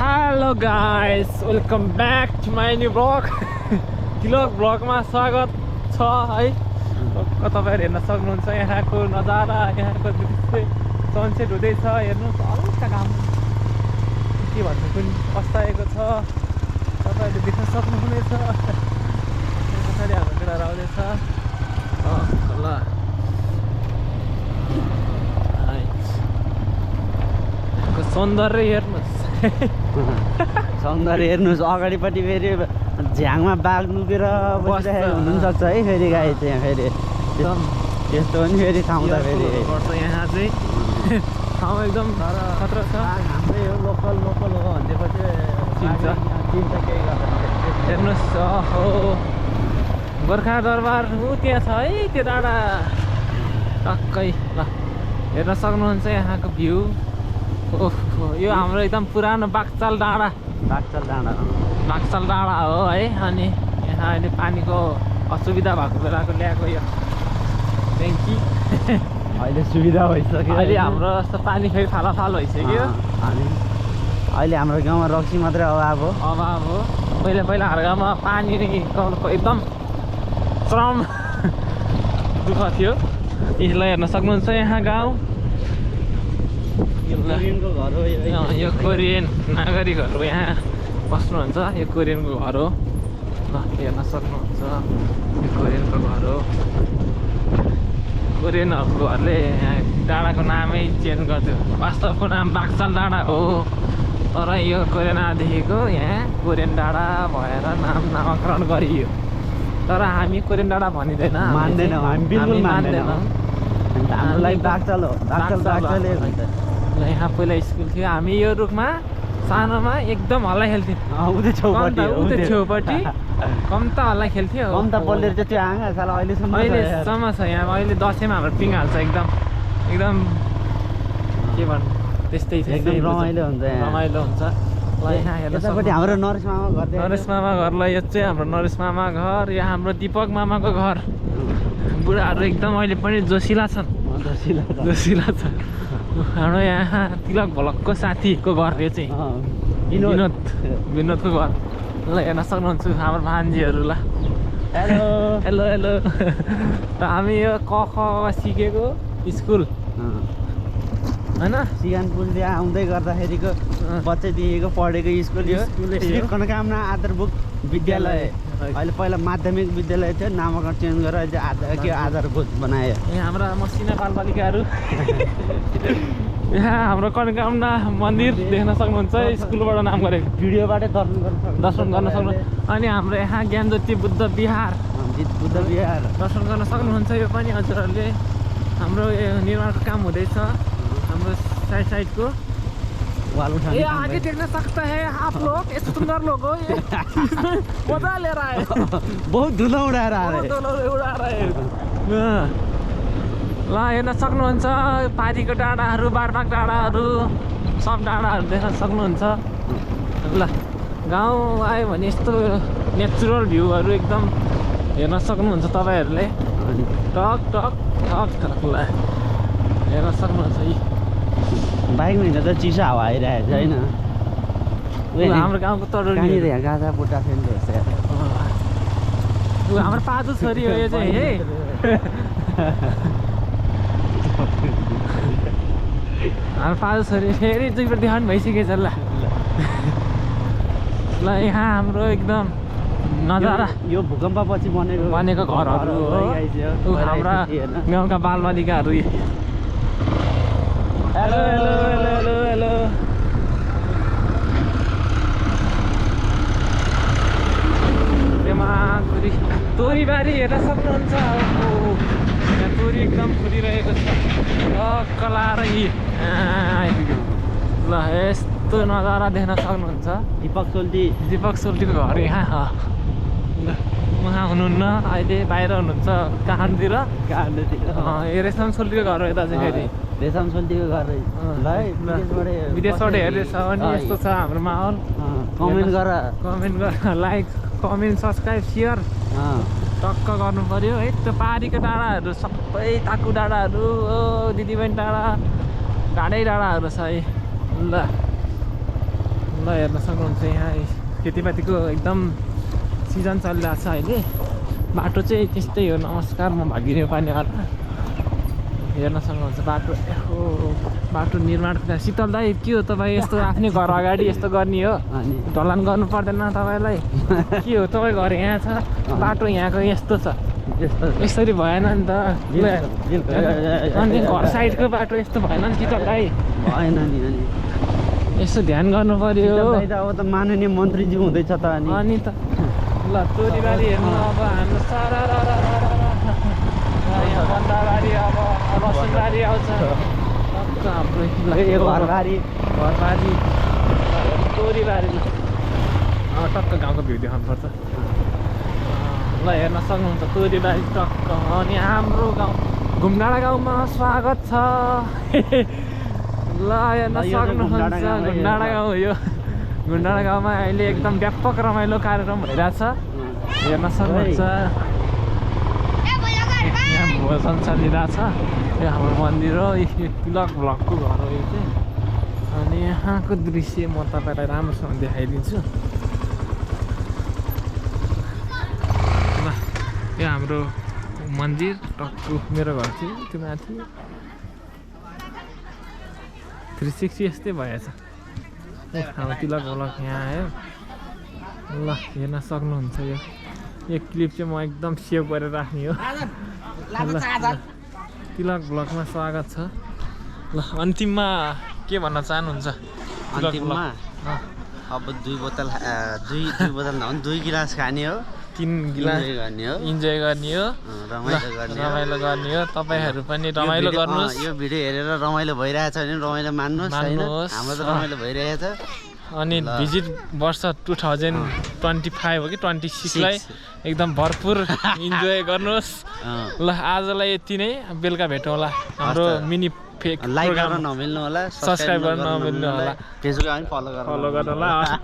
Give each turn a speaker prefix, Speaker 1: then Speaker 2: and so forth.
Speaker 1: Hello guys, welcome back to my new vlog. तिलक भ्लगमा स्वागत छ है। तपाईहरु हेर्न सक्नुहुन्छ यहाँको नजारा, यहाँको दृश्य सनसेट हुँदैछ। हेर्नुस् हल्का घाम के भन्नु पनि अस्ताएको छ। तपाईहरुले देख्न सक्नुहुनेछ। पछाडि हाम्रो केटाहरु आउँदैछ। ल सौन्दर्य हेर्नुस्।
Speaker 2: सौन्दर्य हेर्नुस्। अगाडिपट्टि फेरि झ्याङमा बाघ लुकेर बसिरहेको हुनुसक्छ है। फेरि गाई त्यहाँ फेरि त्यस्तो पनि फेरि ठाउँ त फेरि
Speaker 1: यहाँ चाहिँ ठाउँ एकदम खतरा छ।
Speaker 2: हाम्रै हो लोकल हो भनेपछि चिन्छ केही गर्दैन।
Speaker 1: हेर्नुहोस् हो गोर्खा दरबार ऊ त्यहाँ छ है त्यो डाँडा टक्कै। ल हेर्न सक्नुहुन्छ यहाँको भ्यू। यो हाम्रो एकदम पुरानो बाघचाल डाँडा हो है। अनि यहाँ अहिले पानीको असुविधा भएको बेलाको ल्याएको यो ट्याङ्की
Speaker 2: अहिले सुविधा भइसक्यो।
Speaker 1: अहिले हाम्रो जस्तो पानी फेरि फालाफाल भइसक्यो।
Speaker 2: अनि अहिले हाम्रो गाउँमा रक्सी मात्रै अभाव हो।
Speaker 1: पहिला हाम्रो गाउँमा पानीको एकदम श्रम दुःख थियो। यसलाई हेर्न सक्नुहुन्छ यहाँ गाउँ। यो कोरियन नागरिकहरू यहाँ बस्नुहुन्छ। यो कोरियनको घर हो। ल हेर्न सक्नुहुन्छ यो कोरियनको घर हो। कोरियनहरूको घरले डाँडाको नामै चेन्ज गरिदियो। वास्तवको नाम बाघचाल डाँडा हो, तर यो कोरियन आएदेखिको यहाँ कोरियन डाँडा भएर नामकरण गरियो। तर हामी कोरियन डाँडा भनिँदैन,
Speaker 2: मान्दैनौँ। हामी बिल्कुल मान्दैनौँ। हामीलाई बाघचाल हो।
Speaker 1: ल यहाँ पहिला स्कुल थियो। हामी यो रुखमा सानोमा एकदम हल्ला खेल्थ्यौँ। छेउपट्टि कम त हल्ला खेल्थ्यो।
Speaker 2: कम त बल्लेर चाहिँ त्यो आँगा साला
Speaker 1: अहिलेसम्म छ यहाँ। अहिले दसैँमा हाम्रो पिङ हाल्छ। एकदम के भन्नु त्यस्तै छ।
Speaker 2: एकदम रमाइलो हुन्छ।
Speaker 1: ल यहाँ हेर्नु
Speaker 2: हाम्रो नरेश
Speaker 1: मामा घर। ल यो चाहिँ हाम्रो नरेश मामा घर। यो हाम्रो दिपक मामाको घर। बुढाहरू एकदम अहिले पनि जोसिला छन्। हाम्रो यहाँ तिलक भ्लगको साथीको घर यो चाहिँ विनोदको घर। ल हेर्न सक्नुहुन्छ हाम्रो भान्जीहरू। ल हेलो हामी यो क ख सिकेको स्कुल होइन
Speaker 2: सिगानपुरले आउँदै गर्दाखेरिको बच्चादेखिको पढेको स्कुल यो मनोकामना आधारभूत विद्यालय। अहिले पहिला माध्यमिक विद्यालय थियो, नामकरण चेन्ज गरेर अहिले आधारभूत बनायो।
Speaker 1: यहाँ हाम्रा मसिना बालबालिकाहरू। यहाँ हाम्रो मनोकामना मन्दिर देख्न सक्नुहुन्छ। स्कुलबाट नाम गरेको
Speaker 2: भिडियोबाटै
Speaker 1: दर्शन गर्न सक्नुहुन्छ। अनि हाम्रो यहाँ ज्ञानज्योति बुद्ध विहार दर्शन गर्न सक्नुहुन्छ। यो पनि हजुरहरूले हाम्रो निर्माणको काम हुँदैछ। हाम्रो साइडको
Speaker 2: वाल उठाने
Speaker 1: ये आगे देखना सकता है आप लोग। ये सुंदर लोग हो। ये मजा ले रहा है।
Speaker 2: बहुत धुलो उड़ा रहा है।
Speaker 1: ल हेर्न सक्नुहुन्छ पारीको डाँडाहरू, बारबाग डाँडाहरू, सब डाँडाहरू देख्न सक्नुहुन्छ। ल गाउँ आयो भने यस्तो नेचुरल भ्यूहरू एकदम हेर्न सक्नुहुन्छ तपाईँहरूले। टक ल हेर्न सक्नुहुन्छ।
Speaker 2: बाइकमा हिँड्दा त चिसो हावा आइरहेको छ होइन।
Speaker 1: हाम्रो गाउँको तरुल
Speaker 2: गाजा बुट्टा फेरि
Speaker 1: हाम्रो पाजु छोरी हो यो चाहिँ है। हाम्रो पाजु छोरी फेरि दुईपट्टि देखाउनु भइसकेछ। ल यहाँ हाम्रो एकदम नजारा
Speaker 2: यो भूकम्पपछि
Speaker 1: बनेको घरहरू हो। हाम्रा गाउँका बालबालिकाहरू। हेलो तोरीबारी हेर्न सक्नुहुन्छ। यहाँ तोरी एकदम फुलिरहेको छ। कलाएर ल यस्तो नजारा देख्न सक्नुहुन्छ।
Speaker 2: दीपक सोल्टीको
Speaker 1: घर यहाँ। उहाँ हुनुहुन्न अहिले, बाहिर हुनुहुन्छ काठमाडौँतिर। रेशम सोल्टीको घर हो यता चाहिँ। फेरि
Speaker 2: रेशम सोल्टीको घर
Speaker 1: विदेशबाट हेर्दैछ भने यस्तो छ हाम्रो माहौल।
Speaker 2: कमेन्ट गर,
Speaker 1: लाइक, कमेन्ट, सब्सक्राइब, सेयर टक्क गर्नु पर्यो है। त्यो पारीको डाँडाहरू सबै ताकु डाँडाहरू, दिदीबहिनी डाँडा, डाँडै डाँडाहरू छ है। ल ल हेर्न सक्नुहुन्छ यहाँ खेतीपातीको एकदम सिजन चलिरहेको छ अहिले। बाटो चाहिँ त्यस्तै हो। नमस्कार, म भागिने पानी आएर हेर्न सक्नुहुन्छ बाटो। बाटो निर्माणको कुरा। शीतल दाई के हो तपाईँ यस्तो आफ्नै घर अगाडि यस्तो गर्ने हो? ढलान गर्नु पर्दैन तपाईँलाई? के हो तपाईँ घर यहाँ छ, बाटो यहाँको यस्तो छ, यसरी भएन नि त। अनि घर साइडको बाटो यस्तो भएन नि शीतल दाई?
Speaker 2: भएन नि। अनि
Speaker 1: यसो ध्यान गर्नु पर्यो।
Speaker 2: अब त माननीय मन्त्रीजी हुँदैछ त।
Speaker 1: अनि त ल तोरीबारी हेर्नु अब हाम्रो सारा यहाँ बन्दाबारी अब लसुनबारी आउँछ। हाम्रो
Speaker 2: घरबारी
Speaker 1: तोरीबारी। टक्क गाउँको भ्यू देखाउनु पर्छ। ल हेर्न सक्नुहुन्छ तोरीबारी टक्क। अनि हाम्रो गाउँ घुमडाँडा गाउँमा स्वागत छ। ल हेर्न सक्नुहुन्छ घुमडाँडा गाउँ हो यो। घुमडाँडा गाउँमा अहिले एकदम व्यापक रमाइलो कार्यक्रम भइरहेछ। हेर्न सक्नुहुन्छ यहाँ भोजन चलिरहेछ। यो हाम्रो मन्दिर हो। तिलक ब्लकको घर हो यो चाहिँ। अनि यहाँको दृश्य म तपाईँलाई राम्रोसँग देखाइदिन्छु। ल यो हाम्रो मन्दिर टक्कु मेरो घर चाहिँ त्यो माथि 360 यस्तै भएछ। हाम्रो तिलक ब्लक यहाँ आयो। ल हेर्न सक्नुहुन्छ यो क्लिप चाहिँ म एकदम सेभ गरेर राख्ने हो। तिलक ब्लकमा स्वागत छ। ल अन्तिममा के भन्न चाहनुहुन्छ?
Speaker 2: अन्तिममा अब 2 बोतल नभए 2 गिलास खाने हो,
Speaker 1: 3 गिलास इन्जोय गर्ने हो, रमाइलो गर्ने हो। तपाईँहरू पनि रमाइलो गर्नुहोस्।
Speaker 2: यो भिडियो हेरेर रमाइलो भइरहेछ भने रमाइलो मान्नुहोस्। हाम्रो त रमाइलो भइरहेछ।
Speaker 1: अनि भिजिट वर्ष 2025 हो कि 26 लाई एकदम भरपुर इन्जोय गर्नुहोस्। ल आजलाई यति नै। बेलुका भेटौँला। हाम्रो मिनी
Speaker 2: लाइक गर्न नमिल्नु होला,
Speaker 1: सब्सक्राइब गर्न नमिल्नु होला,
Speaker 2: फेसबुकमा पनि फलो गर्नु
Speaker 1: होला।